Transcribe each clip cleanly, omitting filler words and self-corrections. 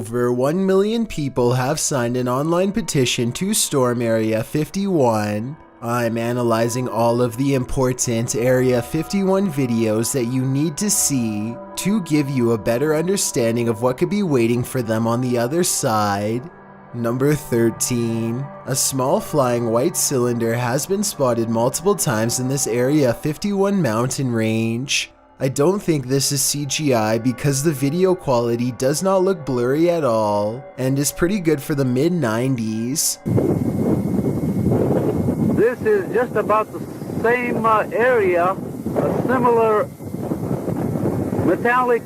Over 1 million people have signed an online petition to storm Area 51. I'm analyzing all of the important Area 51 videos that you need to see to give you a better understanding of what could be waiting for them on the other side. Number 13. A small flying white cylinder has been spotted multiple times in this Area 51 mountain range. I don't think this is CGI because the video quality does not look blurry at all and is pretty good for the mid-90s. This is just about the same area, a similar metallic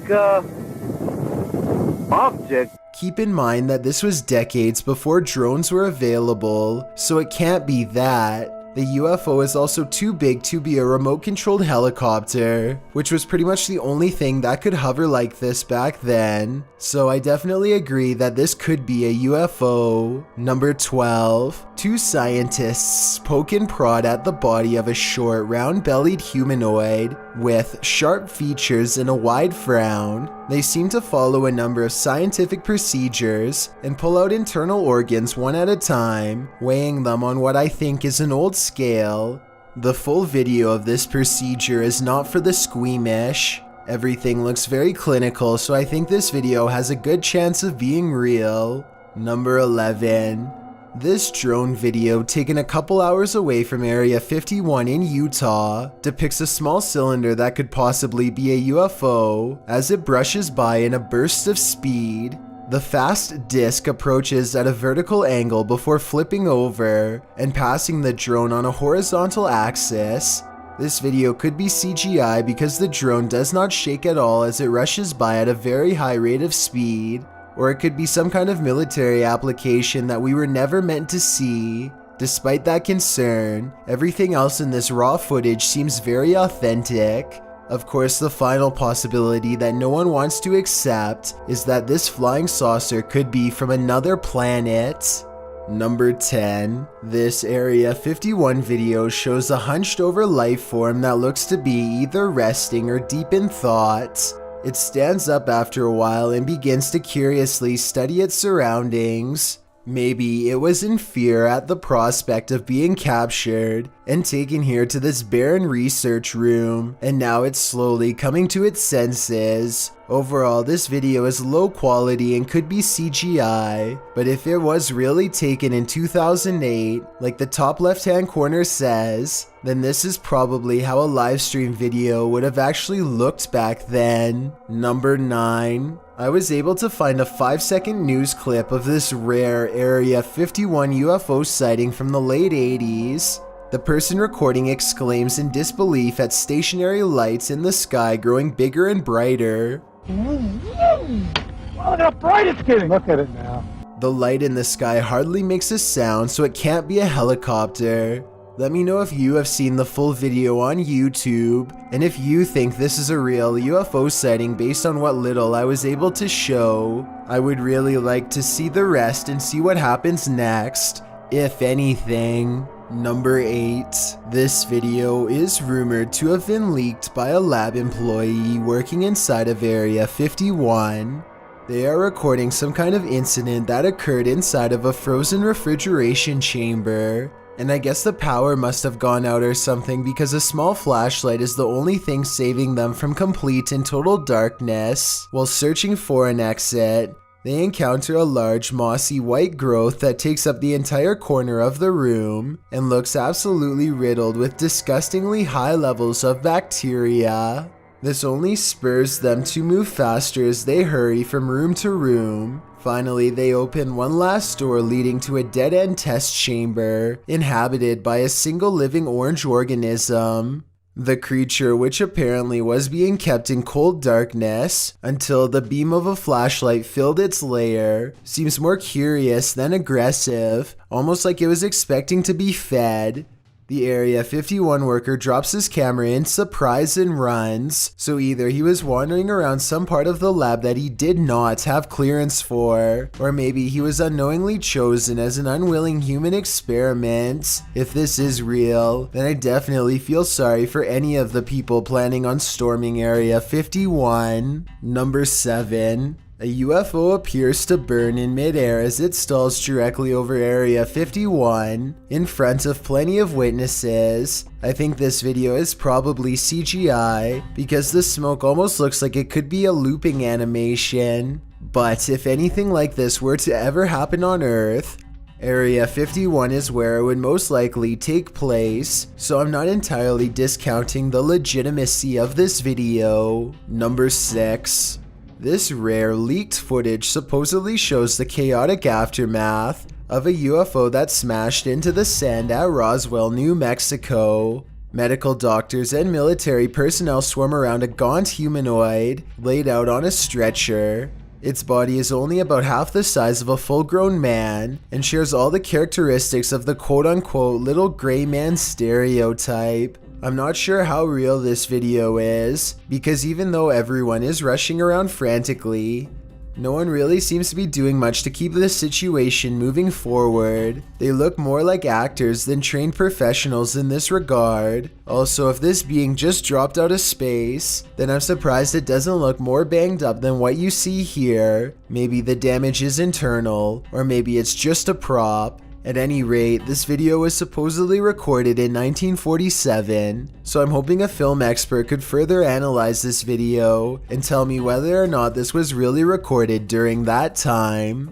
object. Keep in mind that this was decades before drones were available, so it can't be that. The UFO is also too big to be a remote-controlled helicopter, which was pretty much the only thing that could hover like this back then. So I definitely agree that this could be a UFO. Number 12. Two scientists poke and prod at the body of a short, round-bellied humanoid with sharp features and a wide frown. They seem to follow a number of scientific procedures and pull out internal organs one at a time, weighing them on what I think is an old scale. The full video of this procedure is not for the squeamish. Everything looks very clinical, so I think this video has a good chance of being real. Number 11. This drone video, taken a couple hours away from Area 51 in Utah, depicts a small cylinder that could possibly be a UFO as it brushes by in a burst of speed. The fast disc approaches at a vertical angle before flipping over and passing the drone on a horizontal axis. This video could be CGI because the drone does not shake at all as it rushes by at a very high rate of speed. Or it could be some kind of military application that we were never meant to see. Despite that concern, everything else in this raw footage seems very authentic. Of course, the final possibility that no one wants to accept is that this flying saucer could be from another planet. Number 10. This Area 51 video shows a hunched over life form that looks to be either resting or deep in thought. It stands up after a while and begins to curiously study its surroundings. Maybe it was in fear at the prospect of being captured and taken here to this barren research room, and now it's slowly coming to its senses. Overall, this video is low quality and could be CGI, but if it was really taken in 2008, like the top left-hand corner says, then this is probably how a live stream video would have actually looked back then. Number 9. I was able to find a 5-second news clip of this rare Area 51 UFO sighting from the late 80s. The person recording exclaims in disbelief at stationary lights in the sky growing bigger and brighter. Look how bright it's getting! Look at it now. The light in the sky hardly makes a sound, so it can't be a helicopter. Let me know if you have seen the full video on YouTube, and if you think this is a real UFO sighting based on what little I was able to show. I would really like to see the rest and see what happens next, if anything. Number 8. This video is rumored to have been leaked by a lab employee working inside of Area 51. They are recording some kind of incident that occurred inside of a frozen refrigeration chamber. And I guess the power must have gone out or something because a small flashlight is the only thing saving them from complete and total darkness. While searching for an exit, they encounter a large mossy white growth that takes up the entire corner of the room and looks absolutely riddled with disgustingly high levels of bacteria. This only spurs them to move faster as they hurry from room to room. Finally, they open one last door leading to a dead-end test chamber inhabited by a single living orange organism. The creature, which apparently was being kept in cold darkness until the beam of a flashlight filled its lair, seems more curious than aggressive, almost like it was expecting to be fed. The Area 51 worker drops his camera in surprise and runs, so either he was wandering around some part of the lab that he did not have clearance for, or maybe he was unknowingly chosen as an unwilling human experiment. If this is real, then I definitely feel sorry for any of the people planning on storming Area 51. Number 7. A UFO appears to burn in midair as it stalls directly over Area 51 in front of plenty of witnesses. I think this video is probably CGI because the smoke almost looks like it could be a looping animation. But if anything like this were to ever happen on Earth, Area 51 is where it would most likely take place, so I'm not entirely discounting the legitimacy of this video. Number 6. This rare leaked footage supposedly shows the chaotic aftermath of a UFO that smashed into the sand at Roswell, New Mexico. Medical doctors and military personnel swarm around a gaunt humanoid laid out on a stretcher. Its body is only about half the size of a full-grown man and shares all the characteristics of the quote-unquote little gray man stereotype. I'm not sure how real this video is, because even though everyone is rushing around frantically, no one really seems to be doing much to keep the situation moving forward. They look more like actors than trained professionals in this regard. Also, if this being just dropped out of space, then I'm surprised it doesn't look more banged up than what you see here. Maybe the damage is internal, or maybe it's just a prop. At any rate, this video was supposedly recorded in 1947, so I'm hoping a film expert could further analyze this video and tell me whether or not this was really recorded during that time.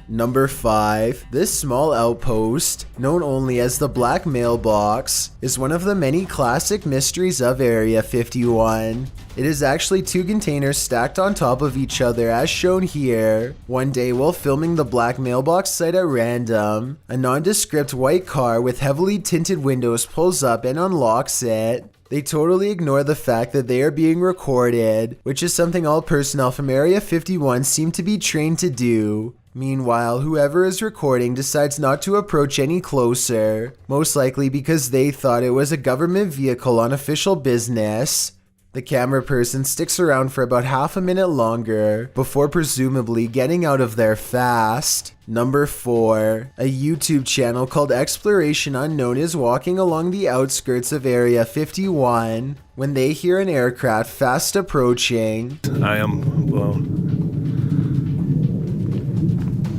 Number 5. This small outpost, known only as the Black Mailbox, is one of the many classic mysteries of Area 51. It is actually 2 containers stacked on top of each other as shown here. One day while filming the Black Mailbox site at random, a nondescript white car with heavily tinted windows pulls up and unlocks it. They totally ignore the fact that they are being recorded, which is something all personnel from Area 51 seem to be trained to do. Meanwhile, whoever is recording decides not to approach any closer, most likely because they thought it was a government vehicle on official business. The camera person sticks around for about half a minute longer before presumably getting out of there fast. Number 4. A YouTube channel called Exploration Unknown is walking along the outskirts of Area 51 when they hear an aircraft fast approaching.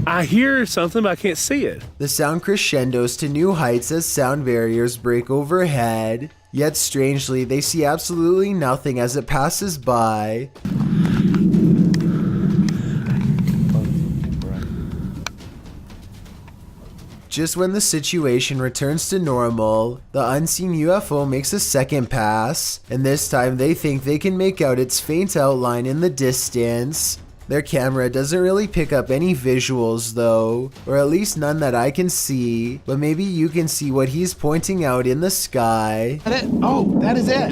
I hear something, but I can't see it. The sound crescendos to new heights as sound barriers break overhead. Yet strangely, they see absolutely nothing as it passes by. Just when the situation returns to normal, the unseen UFO makes a second pass, and this time they think they can make out its faint outline in the distance. Their camera doesn't really pick up any visuals though, or at least none that I can see, but maybe you can see what he's pointing out in the sky. Oh, that is it.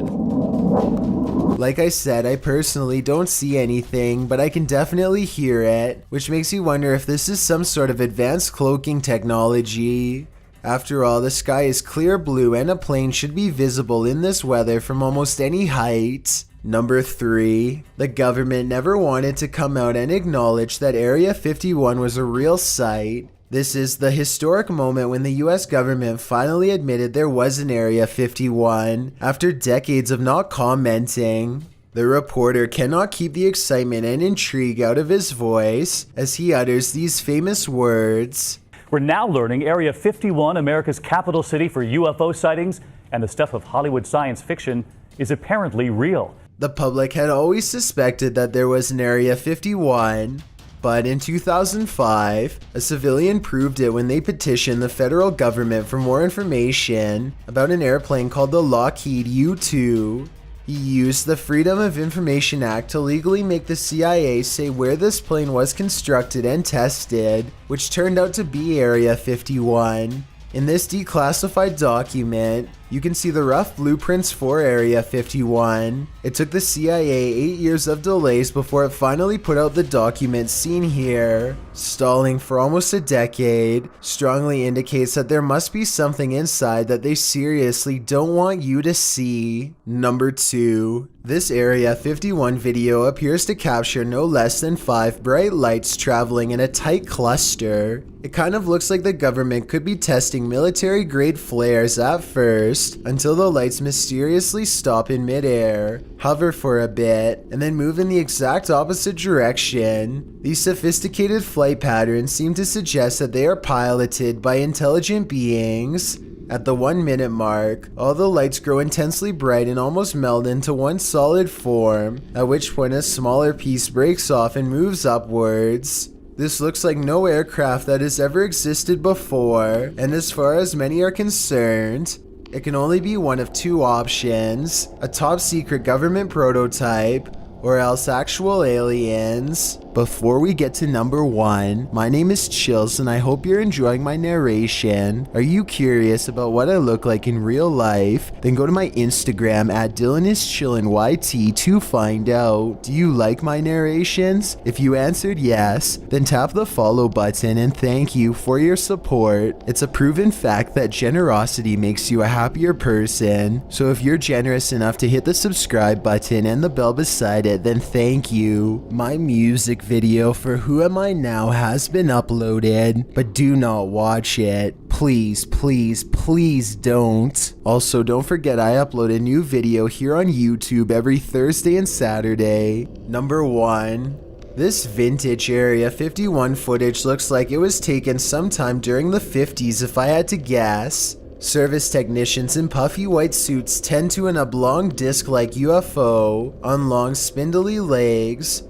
Like I said, I personally don't see anything, but I can definitely hear it, which makes me wonder if this is some sort of advanced cloaking technology. After all, the sky is clear blue and a plane should be visible in this weather from almost any height. Number 3. The government never wanted to come out and acknowledge that Area 51 was a real site. This is the historic moment when the US government finally admitted there was an Area 51 after decades of not commenting. The reporter cannot keep the excitement and intrigue out of his voice as he utters these famous words. We're now learning Area 51, America's capital city for UFO sightings and the stuff of Hollywood science fiction, is apparently real. The public had always suspected that there was an Area 51, but in 2005, a civilian proved it when they petitioned the federal government for more information about an airplane called the Lockheed U-2. He used the Freedom of Information Act to legally make the CIA say where this plane was constructed and tested, which turned out to be Area 51. In this declassified document, you can see the rough blueprints for Area 51. It took the CIA 8 years of delays before it finally put out the document seen here. Stalling for almost a decade strongly indicates that there must be something inside that they seriously don't want you to see. Number 2. This Area 51 video appears to capture no less than 5 bright lights traveling in a tight cluster. It kind of looks like the government could be testing military-grade flares at first, until the lights mysteriously stop in midair, hover for a bit, and then move in the exact opposite direction. These sophisticated flight patterns seem to suggest that they are piloted by intelligent beings. At the 1 minute mark, all the lights grow intensely bright and almost meld into one solid form, at which point a smaller piece breaks off and moves upwards. This looks like no aircraft that has ever existed before, and as far as many are concerned, it can only be one of 2 options: a top secret government prototype, or else actual aliens. Before we get to number 1, my name is Chills and I hope you're enjoying my narration. Are you curious about what I look like in real life? Then go to my Instagram at DylanIsChillinYT to find out. Do you like my narrations? If you answered yes, then tap the follow button and thank you for your support. It's a proven fact that generosity makes you a happier person. So if you're generous enough to hit the subscribe button and the bell beside it, then thank you. My music video for Who Am I Now has been uploaded, but do not watch it. Please, please, please don't. Also, don't forget I upload a new video here on YouTube every Thursday and Saturday. Number 1. This vintage Area 51 footage looks like it was taken sometime during the 50s if I had to guess. Service technicians in puffy white suits tend to an oblong disc-like UFO on long spindly legs.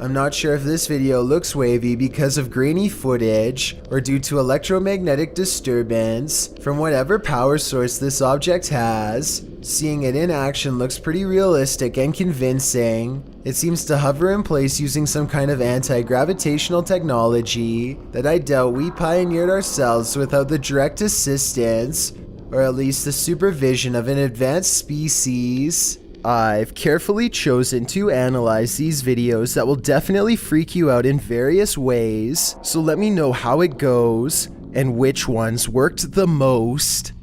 I'm not sure if this video looks wavy because of grainy footage or due to electromagnetic disturbance from whatever power source this object has. Seeing it in action looks pretty realistic and convincing. It seems to hover in place using some kind of anti-gravitational technology that I doubt we pioneered ourselves without the direct assistance, or at least the supervision of an advanced species. I've carefully chosen to analyze these videos that will definitely freak you out in various ways, so let me know how it goes and which ones worked the most.